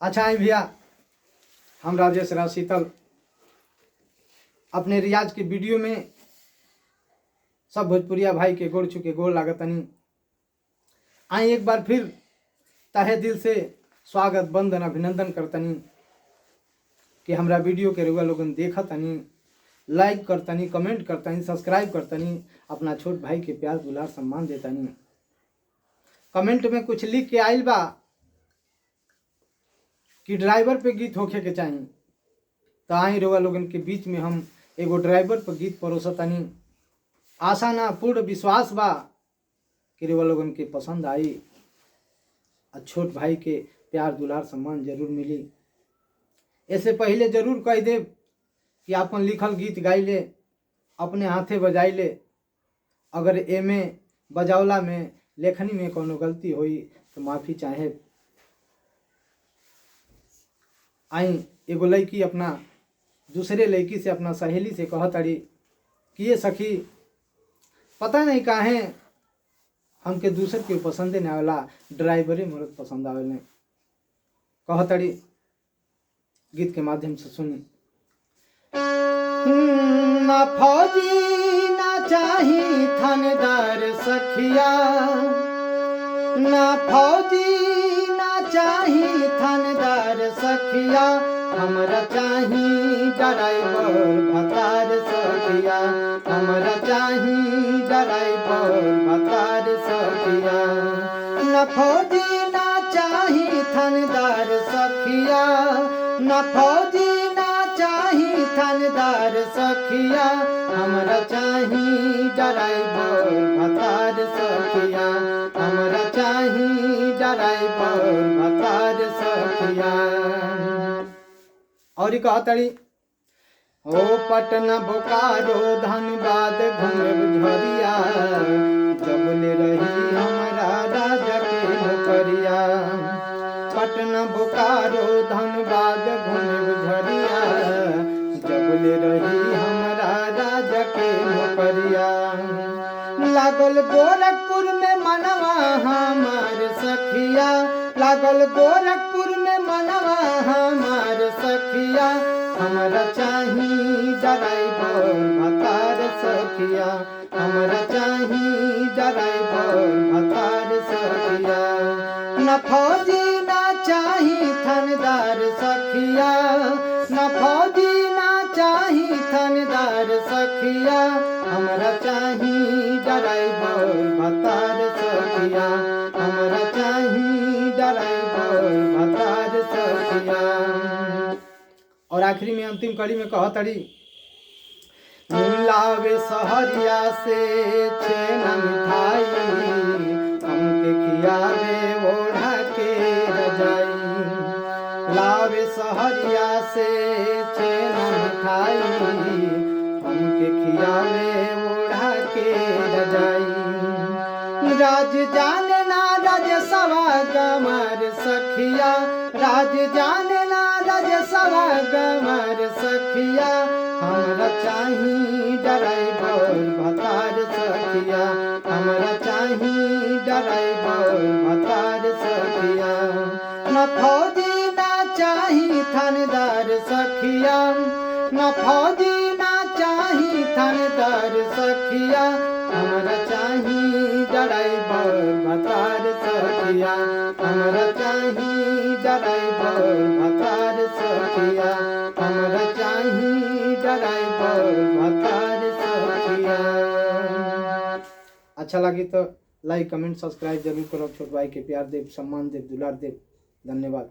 अच्छा है भैया, हम राजेश राज शीतल अपने रियाज के वीडियो में सब भोजपुरिया भाई के गोड़ छुके गोड़ लागतनी। आई एक बार फिर तहे दिल से स्वागत बंदन अभिनंदन करतनी कि हमरा वीडियो के रउआ लोगन देखतनी, लाइक करतनी, कमेंट करतनी, सब्सक्राइब करतनी, अपना छोट भाई के प्यार दुलार सम्मान देतनी। कमेंट में कुछ लिख के आइल बा कि ड्राइवर पे गीत होखे के चाहिए, तो आई रउआ लोगन के बीच में हम एगो ड्राइवर पर गीत परोसतनी। आशा ना पूर्ण विश्वास बा कि रउआ लोगन के पसंद आई और छोट भाई के प्यार दुलार सम्मान जरूर मिली। ऐसे पहले जरूर कह देव कि अपन लिखल गीत गाइले, अपने हाथे बजाइले। अगर एमे बजावला में लेखनी में कोनो गलती हुई तो माफ़ी चाहे। आई एगो लड़की अपना दूसरे लड़की से, अपना सहेली से कहतड़ी कि ये सखी, पता नहीं काहे हमके दूसर के पसंदे ना आवेला, ड्राइवरे मर्द पसंद आवेले। कहतड़ी, गीत के माध्यम से सुनी। ना फौजी ना चाही थानेदार सखिया, ना फौजी ना चाही थानेदार सखिया, हमरा चाही ड्राइवर भतार सखिया, हमरा चाही ड्राइवर भतार सखिया। ना फौजी ना चाही थानेदार सखिया, ना फौजी ना चाही थानेदार सखिया, हमरा चाही ड्राइवर भतार सखिया, हमरा चाही ड्राइवर भतार सखिया। और कहतड़ी, ओ पटना बोकारो धनबाद घूमे झरिया, जबले रही हमारा राजा के नौकरिया। पटना बोकारो धनबाद घूमे झरिया, जबले रही हमारा राजा के नौकरिया। लागल गोरखपुर में मनवा हमार सखिया, लागल गोरखपुर में मनवा हमार सखिया, हमरा चाही ड्राइवर भतार सखिया, हमरा चाही ड्राइवर भतार सखिया। ना फौजी ना चाही थानेदार सखिया, ना फौजी ना चाही थानेदार सखिया, हमरा चाही ड्राइवर भतार सखिया, हमरा चाही ड्राइवर भतार सखिया। और आखिरी में अंतिम कड़ी में कहतड़ी, लावे सहरिया से छेना मिठाई, हमके खियावे ओढ़ा के रजाई। लावे सहरिया से छेना मिठाई, हमके खियावे ओढ़ा के रजाई। राज जाने ना राज सवा गमर सखिया, राज जाने ना राज सवा गमर सखिया, हमरा चाही ड्राइवर भतार सखिया, हमरा चाही ड्राइवर भतार सखिया। ना फौजी ना चाही थानेदार सखिया, ना फौजी ना चाही थानेदार सखिया, हमरा चाही ड्राइवर भतार सखिया, हमरा चाही ड्राइवर भतार सखिया, हमरा चाही ड्राइवर भतार सखिया। अच्छा लगी तो लाइक कमेंट सब्सक्राइब जरूर करो। छोट भाई के प्यार देव, सम्मान देव, दुलार देव। धन्यवाद।